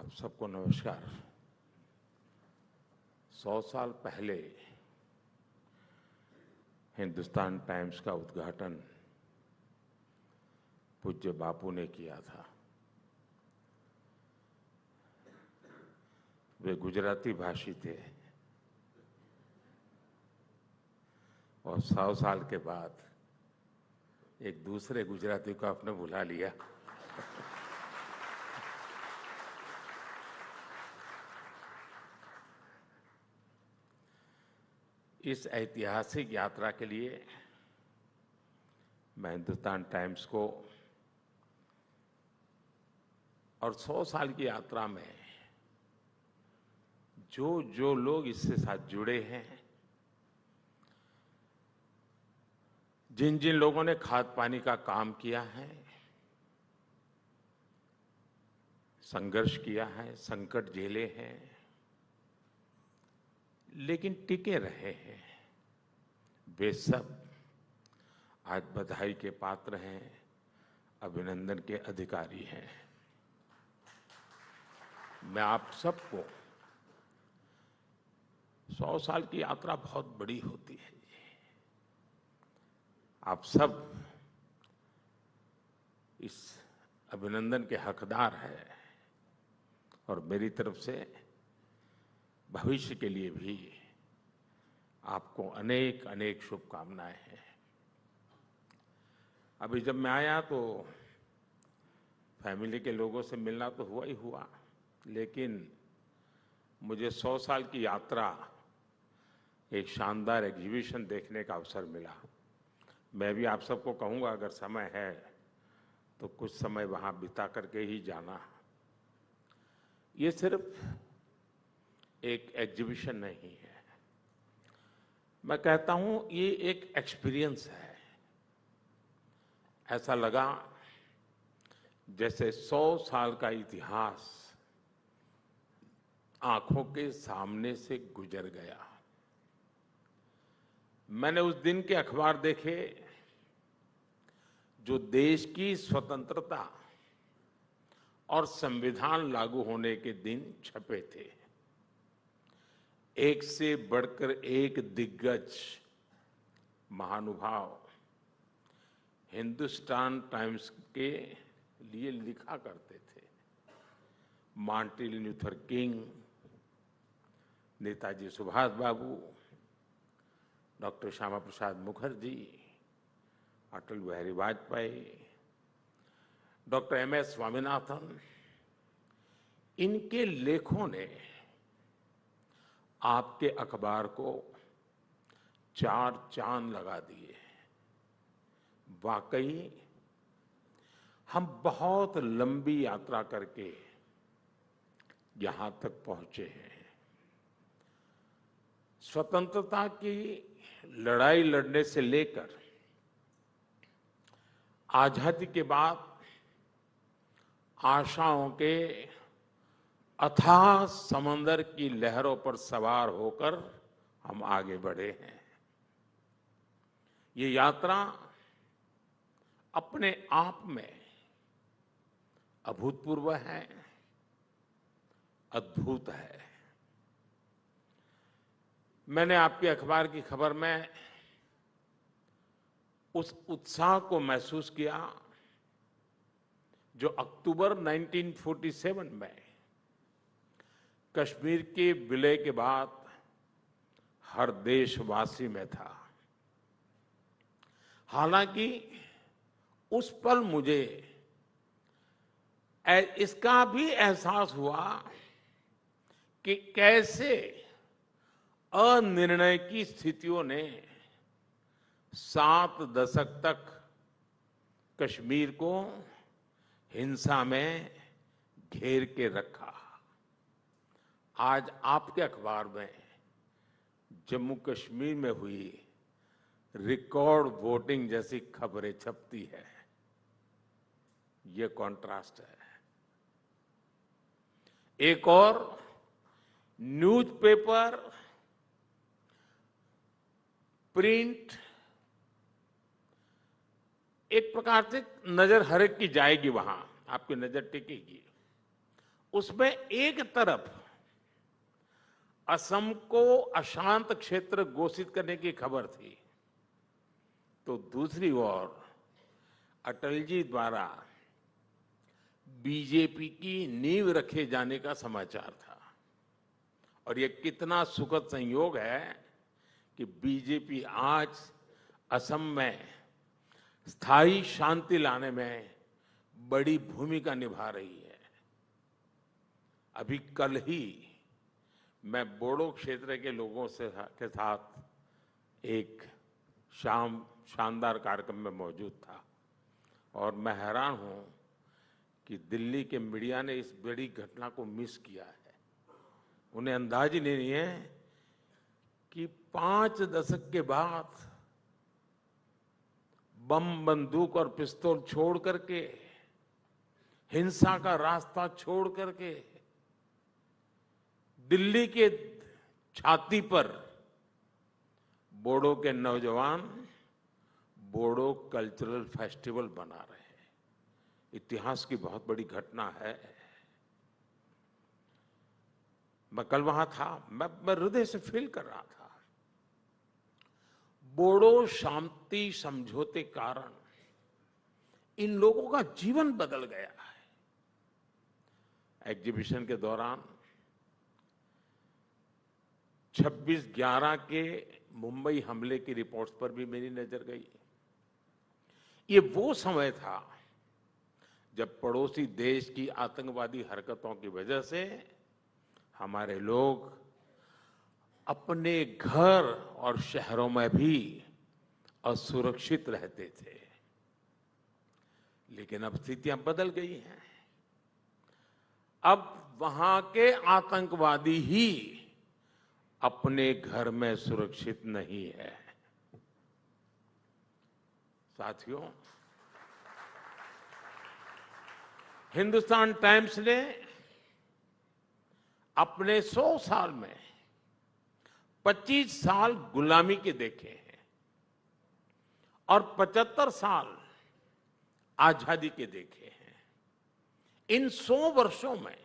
आप सबको नमस्कार। 100 साल पहले हिंदुस्तान टाइम्स का उद्घाटन पूज्य बापू ने किया था। वे गुजराती भाषी थे और 100 साल के बाद एक दूसरे गुजराती को आपने बुला लिया। इस ऐतिहासिक यात्रा के लिए मैं हिंदुस्तान टाइम्स को और 100 साल की यात्रा में जो लोग इससे साथ जुड़े हैं, जिन जिन लोगों ने खाद पानी का काम किया है, संघर्ष किया है, संकट झेले हैं, लेकिन टिके रहे हैं, वे सब आज बधाई के पात्र हैं, अभिनंदन के अधिकारी हैं। मैं आप सबको 100 साल की यात्रा बहुत बड़ी होती है। आप सब इस अभिनंदन के हकदार हैं और मेरी तरफ से भविष्य के लिए भी आपको अनेक अनेक शुभकामनाएं हैं। अभी जब मैं आया तो फैमिली के लोगों से मिलना तो हुआ ही हुआ, लेकिन मुझे 100 साल की यात्रा एक शानदार एग्जीबिशन देखने का अवसर मिला। मैं भी आप सबको कहूंगा, अगर समय है तो कुछ समय वहां बिता करके ही जाना। ये सिर्फ एक एग्जीबिशन नहीं है, मैं कहता हूं ये एक एक्सपीरियंस है। ऐसा लगा जैसे 100 साल का इतिहास आंखों के सामने से गुजर गया। मैंने उस दिन के अखबार देखे जो देश की स्वतंत्रता और संविधान लागू होने के दिन छपे थे। एक से बढ़कर एक दिग्गज महानुभाव हिंदुस्तान टाइम्स के लिए लिखा करते थे। Martin Luther King, Netaji Subhash Babu, doctor Shyama Prasad Mukherjee, Atal Bihari Vajpayee, doctor M S. Swaminathan, इनके लेखों ने आपके अखबार को 4 चांद लगा दिए। वाकई हम बहुत लंबी यात्रा करके यहां तक पहुंचे हैं। स्वतंत्रता की लड़ाई लड़ने से लेकर आजादी के बाद आशाओं के अथाह समंदर की लहरों पर सवार होकर हम आगे बढ़े हैं। ये यात्रा अपने आप में अभूतपूर्व है, अद्भुत है। मैंने आपके अखबार की खबर में उस उत्साह को महसूस किया जो अक्टूबर 1947 में कश्मीर के विलय के बाद हर देशवासी में था। हालांकि उस पल मुझे इसका भी एहसास हुआ कि कैसे अनिर्णय की स्थितियों ने 7 दशक तक कश्मीर को हिंसा में घेर के रखा। आज आपके अखबार में जम्मू कश्मीर में हुई रिकॉर्ड वोटिंग जैसी खबरें छपती है। ये कॉन्ट्रास्ट है। एक और न्यूज़पेपर, प्रिंट, एक प्रकार से नजर हर एक की जाएगी, वहां आपकी नजर टिकेगी। उसमें एक तरफ असम को अशांत क्षेत्र घोषित करने की खबर थी, तो दूसरी ओर अटल जी द्वारा बीजेपी की नींव रखे जाने का समाचार था। और यह कितना सुखद संयोग है कि बीजेपी आज असम में स्थायी शांति लाने में बड़ी भूमिका निभा रही है। अभी कल ही मैं बोडो क्षेत्र के लोगों के साथ एक शानदार कार्यक्रम में मौजूद था और मैं हैरान हूं कि दिल्ली के मीडिया ने इस बड़ी घटना को मिस किया है। उन्हें अंदाज ही नहीं है कि 5 दशक के बाद बम, बंदूक और पिस्तौल छोड़ करके, हिंसा का रास्ता छोड़ करके दिल्ली के छाती पर बोडो के नौजवान बोडो कल्चरल फेस्टिवल बना रहे हैं। इतिहास की बहुत बड़ी घटना है। मैं कल वहां था, मैं हृदय से फील कर रहा था। बोडो शांति समझौते कारण इन लोगों का जीवन बदल गया है। एग्जीबिशन के दौरान 26/11 के मुंबई हमले की रिपोर्ट्स पर भी मेरी नजर गई। ये वो समय था जब पड़ोसी देश की आतंकवादी हरकतों की वजह से हमारे लोग अपने घर और शहरों में भी असुरक्षित रहते थे। लेकिन अब स्थितियां बदल गई हैं। अब वहां के आतंकवादी ही अपने घर में सुरक्षित नहीं है। साथियों, हिंदुस्तान टाइम्स ने अपने 100 साल में 25 साल गुलामी के देखे हैं और 75 साल आजादी के देखे हैं। इन 100 वर्षों में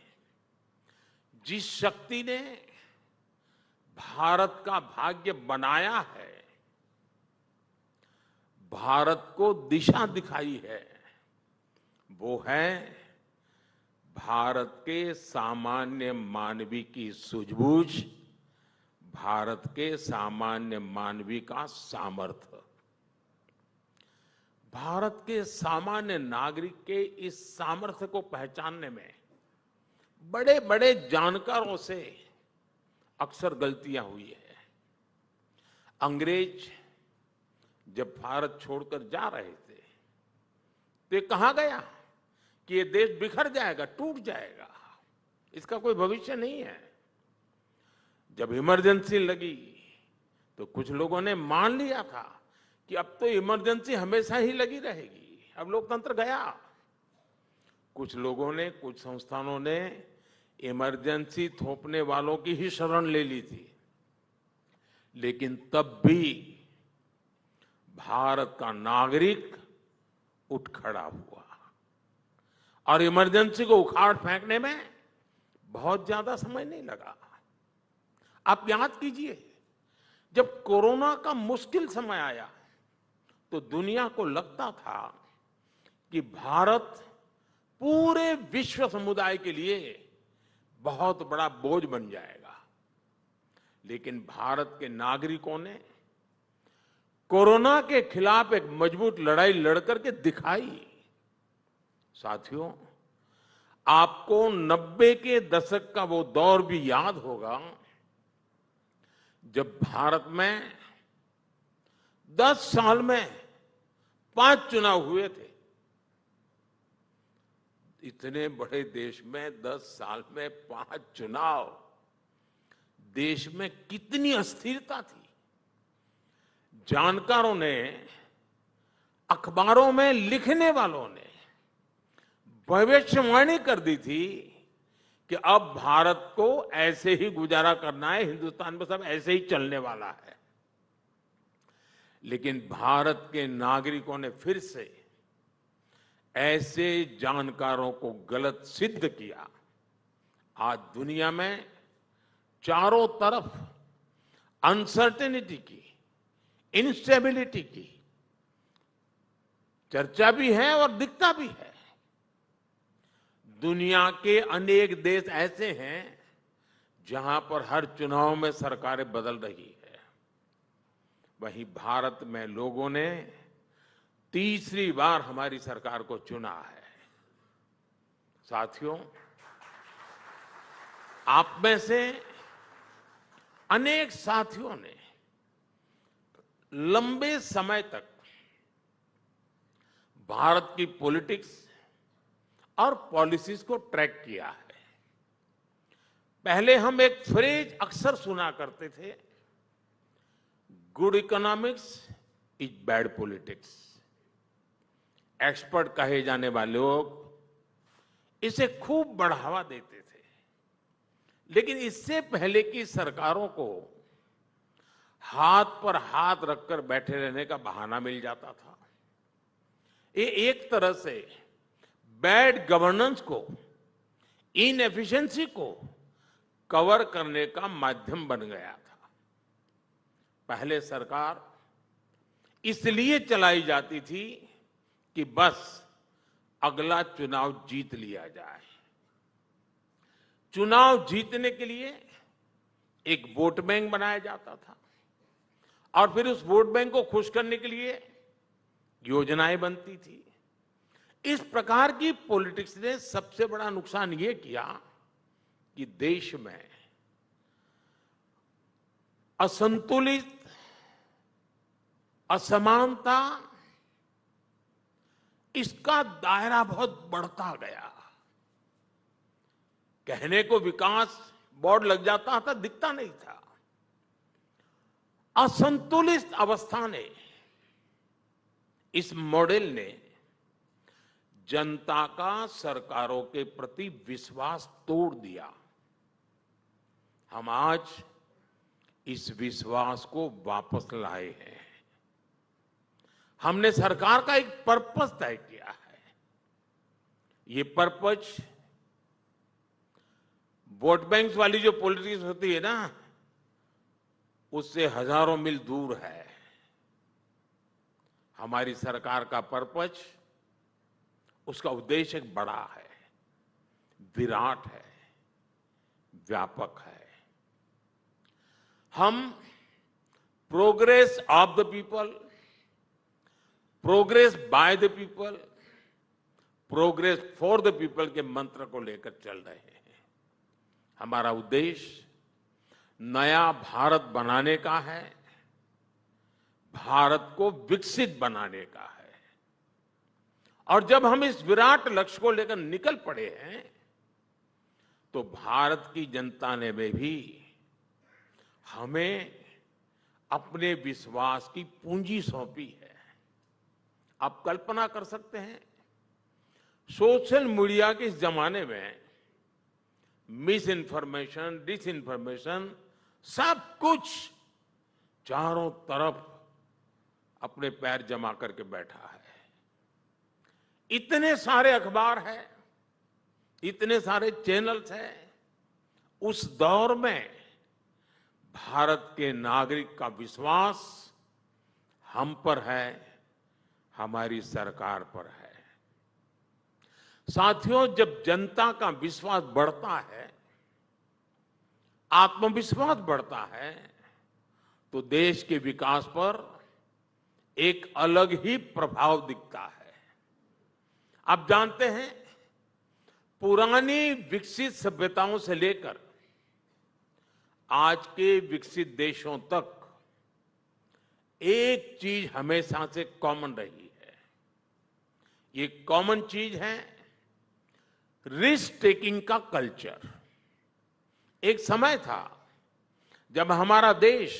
जिस शक्ति ने भारत का भाग्य बनाया है, भारत को दिशा दिखाई है, वो है भारत के सामान्य मानवी की सूझबूझ, भारत के सामान्य मानवी का सामर्थ्य। भारत के सामान्य नागरिक के इस सामर्थ्य को पहचानने में बड़े बड़े जानकारों से अक्सर गलतियां हुई है। अंग्रेज जब भारत छोड़कर जा रहे थे तो ये कहा गया कि ये देश बिखर जाएगा, टूट जाएगा, इसका कोई भविष्य नहीं है। जब इमरजेंसी लगी तो कुछ लोगों ने मान लिया था कि अब तो इमरजेंसी हमेशा ही लगी रहेगी, अब लोकतंत्र गया। कुछ लोगों ने, कुछ संस्थानों ने इमरजेंसी थोपने वालों की ही शरण ले ली थी। लेकिन तब भी भारत का नागरिक उठ खड़ा हुआ और इमरजेंसी को उखाड़ फेंकने में बहुत ज्यादा समय नहीं लगा। आप याद कीजिए, जब कोरोना का मुश्किल समय आया तो दुनिया को लगता था कि भारत पूरे विश्व समुदाय के लिए बहुत बड़ा बोझ बन जाएगा। लेकिन भारत के नागरिकों ने कोरोना के खिलाफ एक मजबूत लड़ाई लड़कर के दिखाई। साथियों, आपको 90 के दशक का वो दौर भी याद होगा जब भारत में 10 साल में 5 चुनाव हुए थे। इतने बड़े देश में 10 साल में 5 चुनाव, देश में कितनी अस्थिरता थी। जानकारों ने, अखबारों में लिखने वालों ने भविष्यवाणी कर दी थी कि अब भारत को ऐसे ही गुजारा करना है, हिंदुस्तान में सब ऐसे ही चलने वाला है। लेकिन भारत के नागरिकों ने फिर से ऐसे जानकारों को गलत सिद्ध किया आज दुनिया में चारों तरफ अनसर्टेनिटी की, इंस्टेबिलिटी की चर्चा भी है और दिखता भी है। दुनिया के अनेक देश ऐसे हैं जहां पर हर चुनाव में सरकारें बदल रही है। वहीं भारत में लोगों ने तीसरी बार हमारी सरकार को चुना है। साथियों, आप में से अनेक साथियों ने लंबे समय तक भारत की पॉलिटिक्स और पॉलिसीज को ट्रैक किया है। पहले हम एक फ्रेज अक्सर सुना करते थे, good economics is bad politics. Expert कहे जाने वाले लोग इसे खूब बढ़ावा देते थे, लेकिन इससे पहले की सरकारों को हाथ पर हाथ रखकर बैठे रहने का बहाना मिल जाता था। ये एक तरह से बैड गवर्नेंस को, इनएफिशिएंसी को कवर करने का माध्यम बन गया था। पहले सरकार इसलिए चलाई जाती थी कि बस अगला चुनाव जीत लिया जाए। चुनाव जीतने के लिए एक वोट बैंक बनाया जाता था और फिर उस वोट बैंक को खुश करने के लिए योजनाएं बनती थी। इस प्रकार की पॉलिटिक्स ने सबसे बड़ा नुकसान यह किया कि देश में असंतुलित, असमानता, इसका दायरा बहुत बढ़ता गया। कहने को विकास बोर्ड लग जाता था, दिखता नहीं था। असंतुलित अवस्था ने, इस मॉडल ने जनता का सरकारों के प्रति विश्वास तोड़ दिया। हम आज इस विश्वास को वापस लाए हैं। हमने सरकार का एक पर्पस तय किया है। ये पर्पस वोट बैंक वाली जो पॉलिटिक्स होती है ना, उससे हजारों मील दूर है। हमारी सरकार का पर्पस, उसका उद्देश्य एक बड़ा है, विराट है, व्यापक है। हम progress of the people, progress by the people, progress for the people के मंत्र को लेकर चल रहे हैं। हमारा उद्देश्य नया भारत बनाने का है, भारत को विकसित बनाने का है। और जब हम इस विराट लक्ष्य को लेकर निकल पड़े हैं, तो भारत की जनता ने भी हमें अपने विश्वास की पूंजी सौंपी है। आप कल्पना कर सकते हैं, सोशल मीडिया के इस जमाने में मिस इन्फॉर्मेशन, डिसइन्फॉर्मेशन, सब कुछ चारों तरफ अपने पैर जमा करके बैठा है। इतने सारे अखबार हैं, इतने सारे चैनल्स हैं। उस दौर में भारत के नागरिक का विश्वास हम पर है, हमारी सरकार पर है। साथियों, जब जनता का विश्वास बढ़ता है, आत्मविश्वास बढ़ता है, तो देश के विकास पर एक अलग ही प्रभाव दिखता है। आप जानते हैं, पुरानी विकसित सभ्यताओं से लेकर आज के विकसित देशों तक एक चीज हमेशा से कॉमन रही है। ये कॉमन चीज है रिस्क टेकिंग का कल्चर। एक समय था जब हमारा देश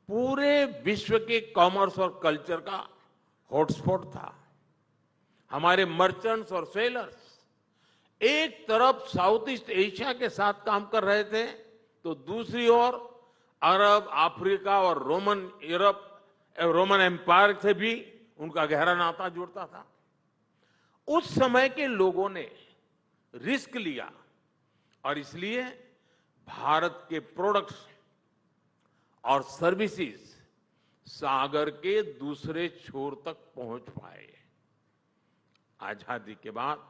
पूरे विश्व के कॉमर्स और कल्चर का हॉटस्पॉट था। हमारे मर्चेंट्स और सेलर्स एक तरफ साउथ ईस्ट एशिया के साथ काम कर रहे थे, तो दूसरी ओर अरब, अफ्रीका और रोमन एम्पायर से भी उनका गहरा नाता जुड़ता था। उस समय के लोगों ने रिस्क लिया और इसलिए भारत के प्रोडक्ट्स और सर्विसेज सागर के दूसरे छोर तक पहुंच पाए। आजादी के बाद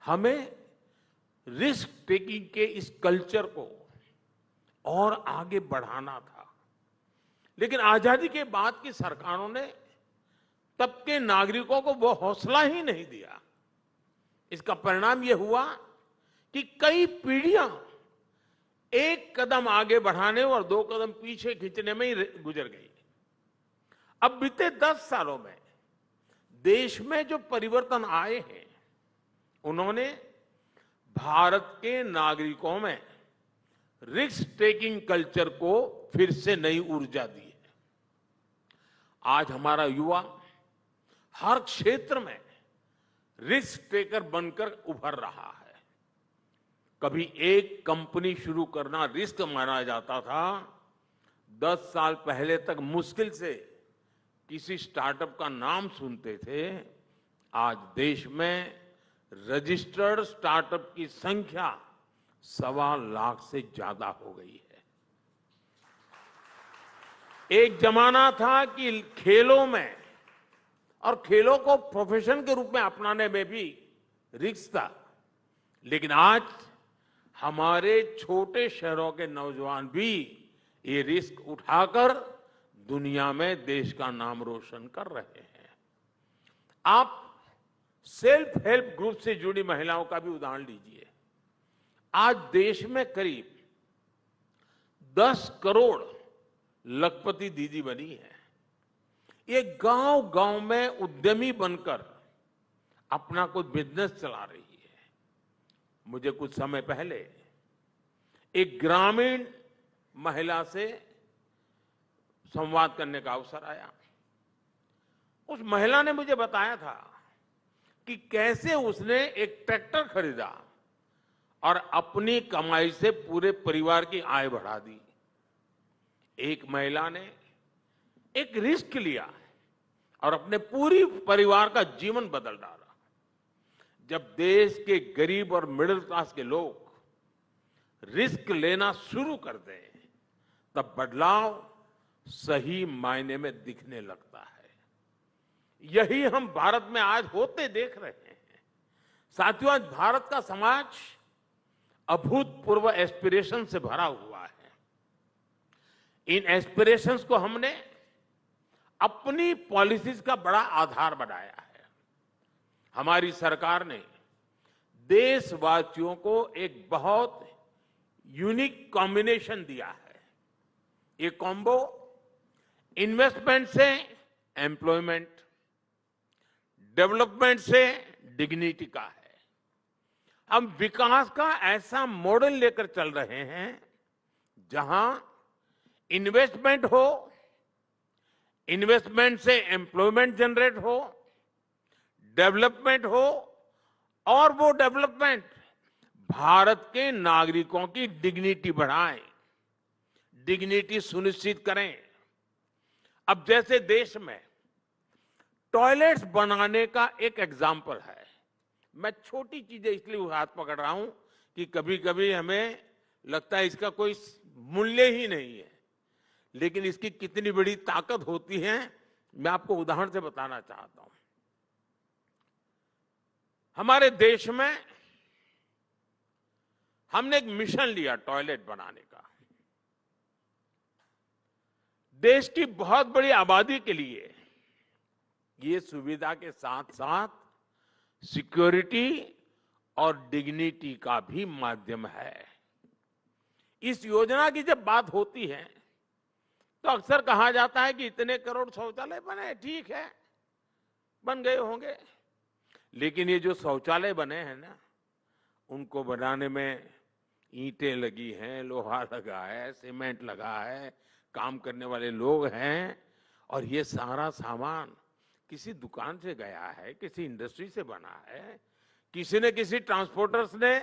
हमें रिस्क टेकिंग के इस कल्चर को और आगे बढ़ाना था, लेकिन आजादी के बाद की सरकारों ने तब के नागरिकों को वो हौसला ही नहीं दिया। इसका परिणाम यह हुआ कि कई पीढ़ियां एक कदम आगे बढ़ाने और 2 कदम पीछे खींचने में ही गुजर गई। अब बीते 10 सालों में देश में जो परिवर्तन आए हैं, उन्होंने भारत के नागरिकों में रिस्क टेकिंग कल्चर को फिर से नई ऊर्जा दी है। आज हमारा युवा हर क्षेत्र में रिस्क टेकर बनकर उभर रहा है। कभी एक कंपनी शुरू करना रिस्क माना जाता था। 10 साल पहले तक मुश्किल से किसी स्टार्टअप का नाम सुनते थे। आज देश में रजिस्टर्ड स्टार्टअप की संख्या 1.25 लाख से ज्यादा हो गई है। एक जमाना था कि खेलों में और खेलों को प्रोफेशन के रूप में अपनाने में भी रिस्क था, लेकिन आज हमारे छोटे शहरों के नौजवान भी ये रिस्क उठाकर दुनिया में देश का नाम रोशन कर रहे हैं। आप सेल्फ हेल्प ग्रुप से जुड़ी महिलाओं का भी उदाहरण लीजिए। आज देश में करीब 10 करोड़ लखपति दीदी बनी है। ये गांव-गांव में उद्यमी बनकर अपना कोई बिजनेस चला रही है। मुझे कुछ समय पहले एक ग्रामीण महिला से संवाद करने का अवसर आया। उस महिला ने मुझे बताया था कि कैसे उसने एक ट्रैक्टर खरीदा और अपनी कमाई से पूरे परिवार की आय बढ़ा दी। एक महिला ने एक रिस्क लिया और अपने पूरी परिवार का जीवन बदल डाला। जब देश के गरीब और मिडिल क्लास के लोग रिस्क लेना शुरू कर दें, तब बदलाव सही मायने में दिखने लगता है। यही हम भारत में आज होते देख रहे हैं। साथियों, आज भारत का समाज अभूतपूर्व एस्पिरेशन से भरा हुआ है। इन एस्पिरेशंस को हमने अपनी पॉलिसीज का बड़ा आधार बनाया है। हमारी सरकार ने देशवासियों को एक बहुत यूनिक कॉम्बिनेशन दिया है। ये कॉम्बो इन्वेस्टमेंट से एम्प्लॉयमेंट, डेवलपमेंट से डिग्निटी का है। हम विकास का ऐसा मॉडल लेकर चल रहे हैं जहां इन्वेस्टमेंट हो, इन्वेस्टमेंट से एम्प्लॉयमेंट जनरेट हो, डेवलपमेंट हो और वो डेवलपमेंट भारत के नागरिकों की डिग्निटी बढ़ाए, डिग्निटी सुनिश्चित करें। अब जैसे देश में टॉयलेट्स बनाने का एक एग्जाम्पल है। मैं छोटी चीजें इसलिए हाथ पकड़ रहा हूं कि कभी कभी हमें लगता है इसका कोई मूल्य ही नहीं है, लेकिन इसकी कितनी बड़ी ताकत होती है मैं आपको उदाहरण से बताना चाहता हूं। हमारे देश में हमने एक मिशन लिया टॉयलेट बनाने का। देश की बहुत बड़ी आबादी के लिए ये सुविधा के साथ साथ सिक्योरिटी और डिग्निटी का भी माध्यम है। इस योजना की जब बात होती है तो अक्सर कहा जाता है कि इतने करोड़ शौचालय बने, ठीक है, बन गए होंगे, लेकिन ये जो शौचालय बने हैं ना, उनको बनाने में ईंटें लगी हैं, लोहा लगा है, सीमेंट लगा है, काम करने वाले लोग हैं, और ये सारा सामान किसी दुकान से गया है, किसी इंडस्ट्री से बना है, किसी ने किसी ट्रांसपोर्टर्स ने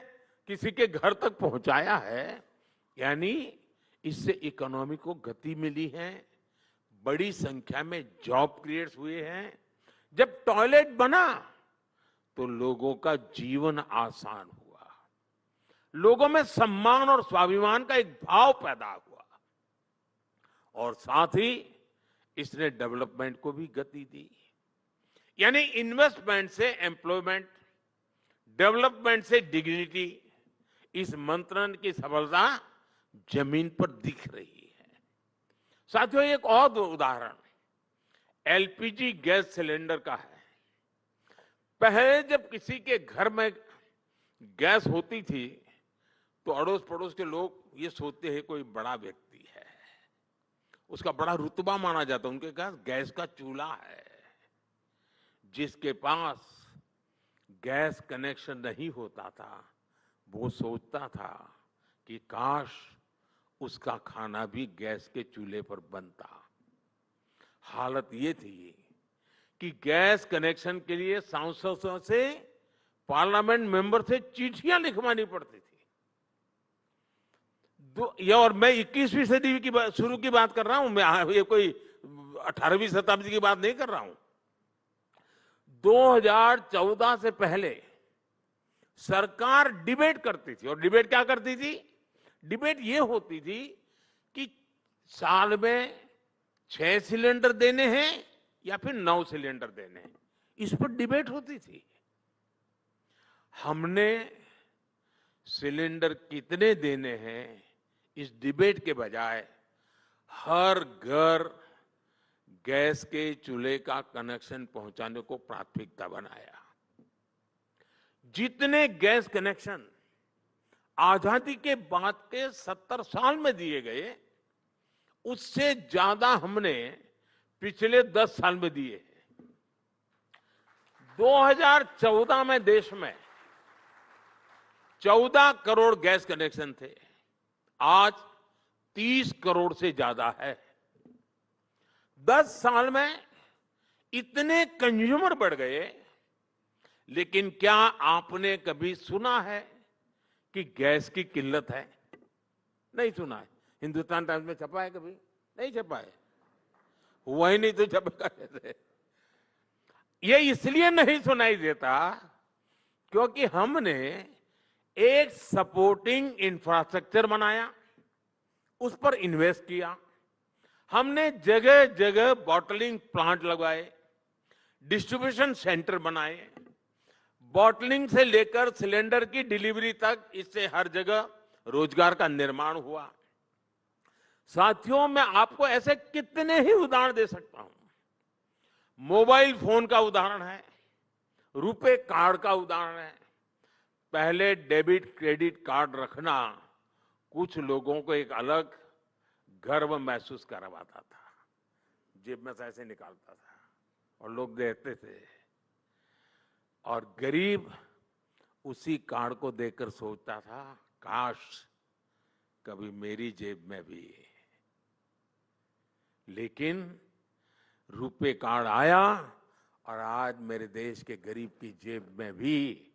किसी के घर तक पहुंचाया है। यानी इससे इकोनॉमी को गति मिली है, बड़ी संख्या में जॉब क्रिएट्स हुए हैं। जब टॉयलेट बना तो लोगों का जीवन आसान हुआ। लोगों में सम्मान और स्वाभिमान का एक भाव पैदा हुआ और साथ ही इसने डेवलपमेंट को भी गति दी। यानी इन्वेस्टमेंट से एम्प्लॉयमेंट, डेवलपमेंट से डिग्निटी, इस मंत्र की सफलता जमीन पर दिख रही है। साथियों, एक और उदाहरण एलपीजी गैस सिलेंडर का है। पहले जब किसी के घर में गैस होती थी तो अड़ोस पड़ोस के लोग ये सोचते हैं कोई बड़ा व्यक्ति है, उसका बड़ा रुतबा माना जाता, उनके पास गैस का चूल्हा है। जिसके पास गैस कनेक्शन नहीं होता था वो सोचता था कि काश उसका खाना भी गैस के चूल्हे पर बनता। हालत ये थी कि गैस कनेक्शन के लिए सांसदों से, पार्लियामेंट मेंबर से चिट्ठियां लिखवानी पड़ती थी। ये और मैं 21वीं सदी की शुरू की बात कर रहा हूं, मैं ये कोई 18वीं शताब्दी की बात नहीं कर रहा हूं। 2014 से पहले सरकार डिबेट करती थी, और डिबेट क्या करती थी? डिबेट ये होती थी कि साल में 6 सिलेंडर देने हैं या फिर 9 सिलेंडर देने हैं, इस पर डिबेट होती थी। हमने सिलेंडर कितने देने हैं इस डिबेट के बजाय हर घर गैस के चूल्हे का कनेक्शन पहुंचाने को प्राथमिकता बनाया। जितने गैस कनेक्शन आजादी के बाद के 70 साल में दिए गए, उससे ज्यादा हमने पिछले 10 साल में दिए। 2014 में देश में 14 करोड़ गैस कनेक्शन थे, आज 30 करोड़ से ज्यादा है। 10 साल में इतने कंज्यूमर बढ़ गए, लेकिन क्या आपने कभी सुना है कि गैस की किल्लत है? नहीं सुना है। हिंदुस्तान टाइम्स में छपा है? कभी नहीं छपा है। हुआ ही नहीं तो छपेगा कैसे? ये इसलिए नहीं सुनाई देता क्योंकि हमने एक सपोर्टिंग इंफ्रास्ट्रक्चर बनाया, उस पर इन्वेस्ट किया। हमने जगह जगह बॉटलिंग प्लांट लगाए, डिस्ट्रीब्यूशन सेंटर बनाए, बॉटलिंग से लेकर सिलेंडर की डिलीवरी तक, इससे हर जगह रोजगार का निर्माण हुआ। साथियों, मैं आपको ऐसे कितने ही उदाहरण दे सकता हूं। मोबाइल फोन का उदाहरण है, रुपे कार्ड का उदाहरण है। पहले डेबिट क्रेडिट कार्ड रखना कुछ लोगों को एक अलग गर्व महसूस करवाता था। जेब में से ऐसे निकालता था और लोग देते थे, और गरीब उसी कार्ड को देखकर सोचता था काश कभी मेरी जेब में भी। लेकिन रुपे कार्ड आया और आज मेरे देश के गरीब की जेब में भी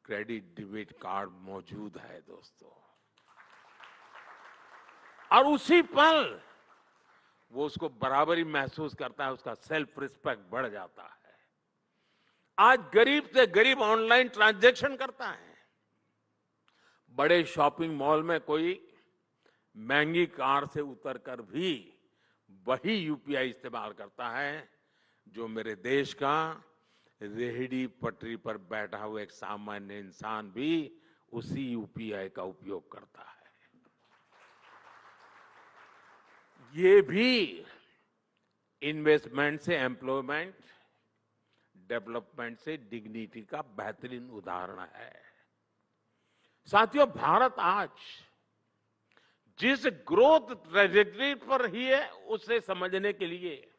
क्रेडिट डेबिट कार्ड मौजूद है दोस्तों। और उसी पल वो उसको बराबरी महसूस करता है, उसका सेल्फ रिस्पेक्ट बढ़ जाता है। आज गरीब से गरीब ऑनलाइन ट्रांजैक्शन करता है। बड़े शॉपिंग मॉल में कोई महंगी कार से उतरकर भी वही यूपीआई इस्तेमाल करता है जो मेरे देश का रेहड़ी पटरी पर बैठा हुआ एक सामान्य इंसान भी उसी यूपीआई का उपयोग करता है। ये भी इन्वेस्टमेंट से एम्प्लॉयमेंट, डेवलपमेंट से डिग्निटी का बेहतरीन उदाहरण है। साथियों, भारत आज जिस ग्रोथ ट्रेजेक्टरी पर ही है, उसे समझने के लिए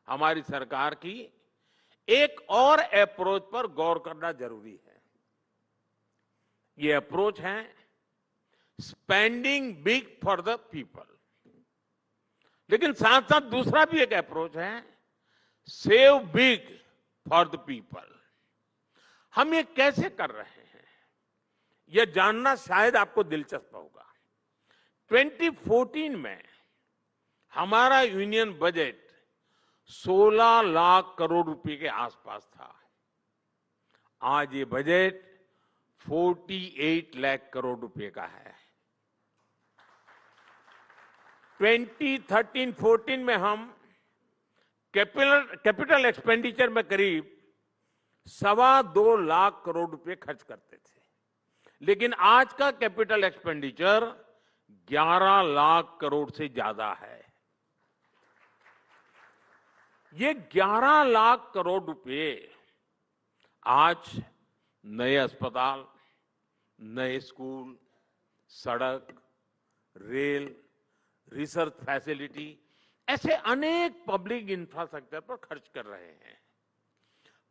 हमारी सरकार की एक और अप्रोच पर गौर करना जरूरी है। ये अप्रोच है spending big for the people. लेकिन साथ साथ दूसरा भी एक अप्रोच है save big for the people. हम ये कैसे कर रहे हैं, यह जानना शायद आपको दिलचस्प होगा। 2014 में हमारा यूनियन बजट 16 लाख करोड़ रुपए के आसपास था। आज ये बजट 48 लाख करोड़ रुपए का है। 2013-14 में हम कैपिटल एक्सपेंडिचर में करीब 2.25 लाख करोड़ रुपए खर्च करते थे, लेकिन आज का कैपिटल एक्सपेंडिचर 11 लाख करोड़ से ज्यादा है। ये 11 लाख करोड़ रुपए आज नए अस्पताल, नए स्कूल, सड़क, रेल, रिसर्च फैसिलिटी, ऐसे अनेक पब्लिक इंफ्रास्ट्रक्चर पर खर्च कर रहे हैं।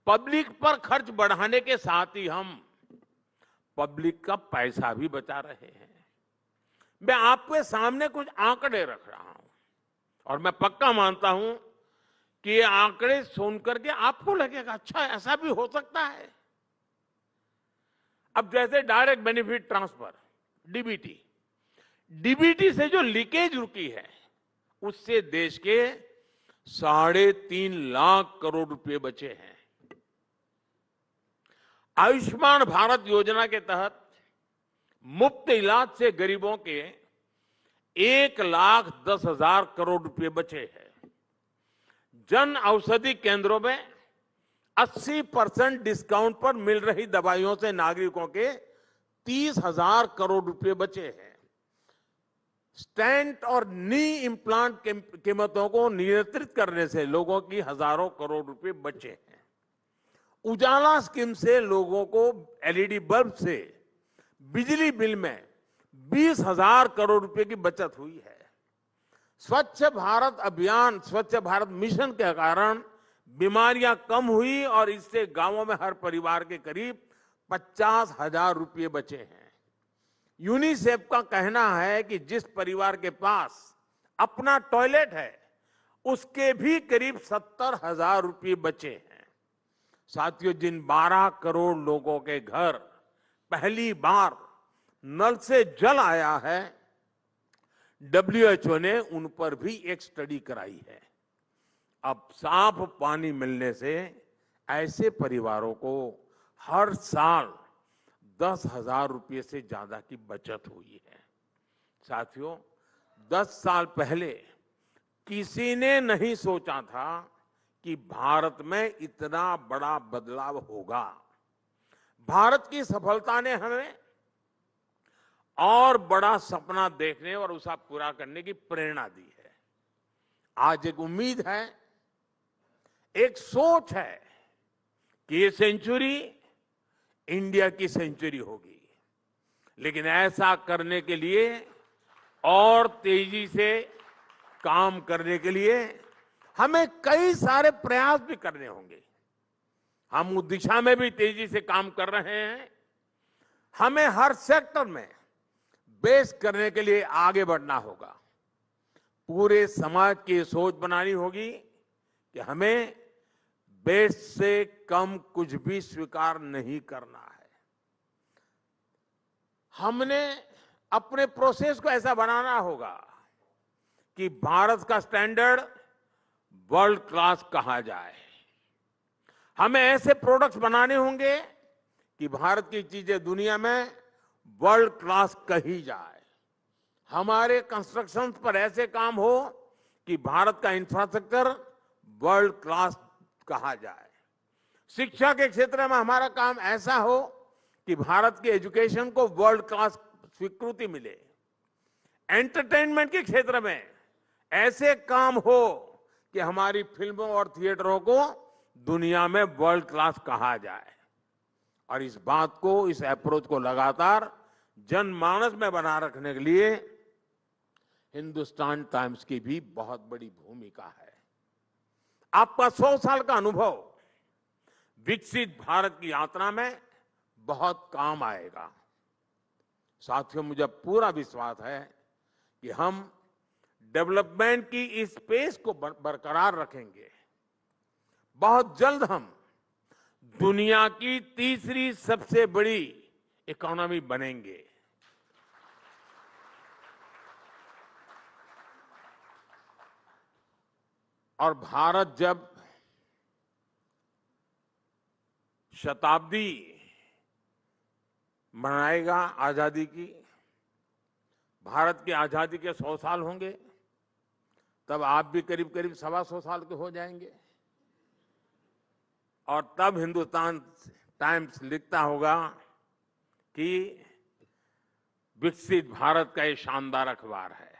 पब्लिक पर खर्च बढ़ाने के साथ ही हम पब्लिक का पैसा भी बचा रहे हैं। मैं आपके सामने कुछ आंकड़े रख रहा हूं और मैं पक्का मानता हूं कि ये आंकड़े सुनकर के आपको लगेगा अच्छा ऐसा भी हो सकता है। अब जैसे direct benefit transfer, DBT, DBT से जो लीकेज रुकी है उससे देश के 3.5 लाख करोड़ रुपए बचे हैं। आयुष्मान भारत योजना के तहत मुफ्त इलाज से गरीबों के 1,10,000 करोड़ रुपए बचे हैं। जन औषधि केंद्रों में 80% डिस्काउंट पर मिल रही दवाइयों से नागरिकों के 30,000 करोड़ रुपए बचे हैं। स्टेंट और नी इम्प्लांट कीमतों को नियंत्रित करने से लोगों की हजारों करोड़ रुपए बचे हैं। उजाला स्कीम से लोगों को एलईडी बल्ब से बिजली बिल में 20,000 करोड़ रुपए की बचत हुई है। स्वच्छ भारत अभियान, स्वच्छ भारत मिशन के कारण बीमारियां कम हुई और इससे गांवों में हर परिवार के करीब 50,000 रुपए बचे हैं। यूनिसेफ का कहना है कि जिस परिवार के पास अपना टॉयलेट है उसके भी करीब 70,000 रुपए बचे हैं। साथियों, जिन 12 करोड़ लोगों के घर पहली बार नल से जल आया है, WHO ने उन पर भी एक स्टडी कराई है। अब साफ पानी मिलने से ऐसे परिवारों को हर साल 10,000 रुपये से ज्यादा की बचत हुई है। साथियों, 10 साल पहले किसी ने नहीं सोचा था कि भारत में इतना बड़ा बदलाव होगा। भारत की सफलता ने हमें और बड़ा सपना देखने और उसे पूरा करने की प्रेरणा दी है। आज एक उम्मीद है, एक सोच है कि ये सेंचुरी इंडिया की सेंचुरी होगी। लेकिन ऐसा करने के लिए और तेजी से काम करने के लिए हमें कई सारे प्रयास भी करने होंगे। हम उस दिशा में भी तेजी से काम कर रहे हैं। हमें हर सेक्टर में बेस करने के लिए आगे बढ़ना होगा। पूरे समाज की सोच बनानी होगी कि हमें बेस से कम कुछ भी स्वीकार नहीं करना है। हमने अपने प्रोसेस को ऐसा बनाना होगा कि भारत का स्टैंडर्ड वर्ल्ड क्लास कहा जाए। हमें ऐसे प्रोडक्ट्स बनाने होंगे कि भारत की चीजें दुनिया में वर्ल्ड क्लास कही जाए। हमारे कंस्ट्रक्शन पर ऐसे काम हो कि भारत का इंफ्रास्ट्रक्चर वर्ल्ड क्लास कहा जाए। शिक्षा के क्षेत्र में हमारा काम ऐसा हो कि भारत की एजुकेशन को वर्ल्ड क्लास स्वीकृति मिले। एंटरटेनमेंट के क्षेत्र में ऐसे काम हो कि हमारी फिल्मों और थिएटरों को दुनिया में वर्ल्ड क्लास कहा जाए। और इस बात को, इस अप्रोच को लगातार जनमानस में बना रखने के लिए हिंदुस्तान टाइम्स की भी बहुत बड़ी भूमिका है। आपका 100 साल का अनुभव विकसित भारत की यात्रा में बहुत काम आएगा। साथियों, मुझे पूरा विश्वास है कि हम डेवलपमेंट की इस पेस को बरकरार रखेंगे। बहुत जल्द हम दुनिया की तीसरी सबसे बड़ी इकोनॉमी बनेंगे। और भारत जब शताब्दी मनाएगा आजादी की, भारत की आजादी के 100 साल होंगे, तब आप भी करीब करीब 125 साल के हो जाएंगे और तब हिंदुस्तान टाइम्स लिखता होगा कि विकसित भारत का ये शानदार अखबार है।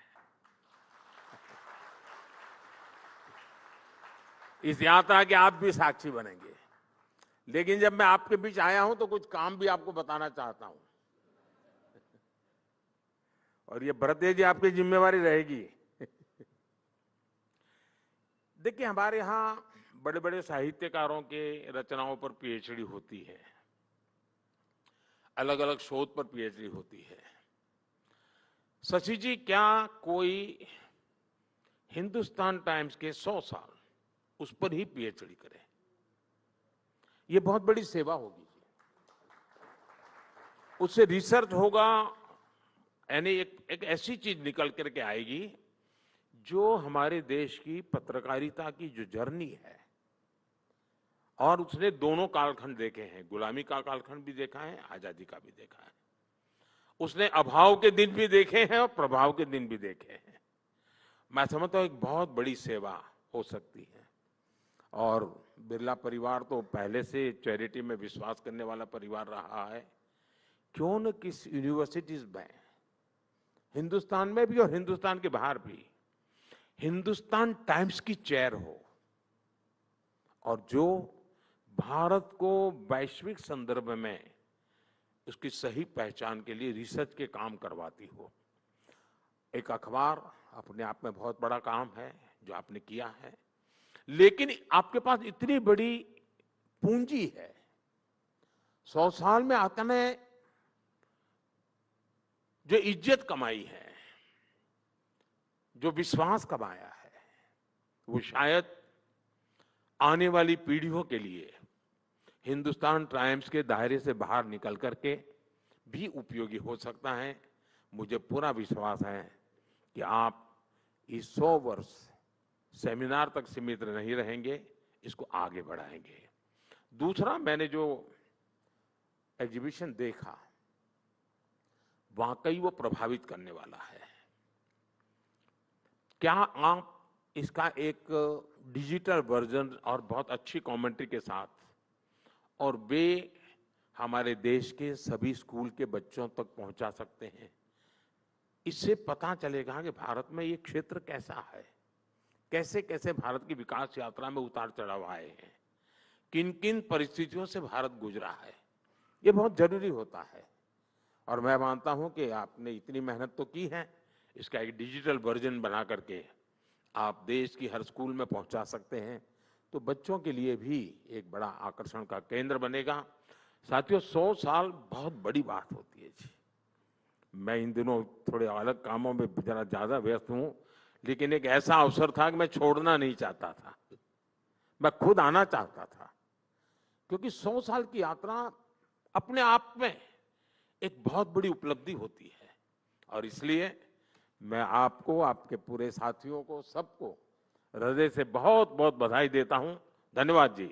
इस यात्रा के आप भी साक्षी बनेंगे। लेकिन जब मैं आपके बीच आया हूं तो कुछ काम भी आपको बताना चाहता हूं और ये भरत जी आपकी जिम्मेवारी रहेगी। देखिए, हमारे यहां बड़े बड़े साहित्यकारों के रचनाओं पर पीएचडी होती है, अलग अलग शोध पर पीएचडी होती है। शशि जी, क्या कोई हिंदुस्तान टाइम्स के 100 साल उस पर ही पीएचडी करे? ये बहुत बड़ी सेवा होगी। उससे रिसर्च होगा, यानी एक ऐसी चीज निकल करके आएगी जो हमारे देश की पत्रकारिता की जो जर्नी है, और उसने दोनों कालखंड देखे हैं, गुलामी का कालखंड भी देखा है, आजादी का भी देखा है। उसने अभाव के दिन भी देखे हैं और प्रभाव के दिन भी देखे हैं। मैं समझता हूं एक बहुत बड़ी सेवा हो सकती है। और बिरला परिवार तो पहले से चैरिटी में विश्वास करने वाला परिवार रहा है। क्यों न किस यूनिवर्सिटीज में, हिंदुस्तान में भी और हिंदुस्तान के बाहर भी, हिंदुस्तान टाइम्स की चेयर हो और जो भारत को वैश्विक संदर्भ में उसकी सही पहचान के लिए रिसर्च के काम करवाती हो। एक अखबार अपने आप में बहुत बड़ा काम है जो आपने किया है, लेकिन आपके पास इतनी बड़ी पूंजी है। 100 साल में आपने जो इज्जत कमाई है, जो विश्वास कमाया है, वो शायद आने वाली पीढ़ियों के लिए हिंदुस्तान टाइम्स के दायरे से बाहर निकल करके भी उपयोगी हो सकता है। मुझे पूरा विश्वास है कि आप इस 100 वर्ष सेमिनार तक सीमित नहीं रहेंगे, इसको आगे बढ़ाएंगे। दूसरा, मैंने जो एग्जीबिशन देखा, वाकई वो प्रभावित करने वाला है। क्या आप इसका एक डिजिटल वर्जन और बहुत अच्छी कमेंट्री के साथ, और वे हमारे देश के सभी स्कूल के बच्चों तक पहुंचा सकते हैं? इससे पता चलेगा कि भारत में ये क्षेत्र कैसा है, कैसे कैसे भारत की विकास यात्रा में उतार चढ़ाव आए हैं, किन किन परिस्थितियों से भारत गुजरा है। ये बहुत जरूरी होता है और मैं मानता हूं कि आपने इतनी मेहनत तो की है, इसका एक डिजिटल वर्जन बना करके आप देश की हर स्कूल में पहुंचा सकते हैं, तो बच्चों के लिए भी एक बड़ा आकर्षण का केंद्र बनेगा। साथियों, 100 साल बहुत बड़ी बात होती है जी। मैं इन दिनों थोड़े अलग कामों में जरा ज्यादा व्यस्त हूं, लेकिन एक ऐसा अवसर था कि मैं छोड़ना नहीं चाहता था, मैं खुद आना चाहता था, क्योंकि 100 साल की यात्रा अपने आप में एक बहुत बड़ी उपलब्धि होती है। और इसलिए मैं आपको, आपके पूरे साथियों को, सबको हृदय से बहुत बहुत बधाई देता हूं। धन्यवाद जी।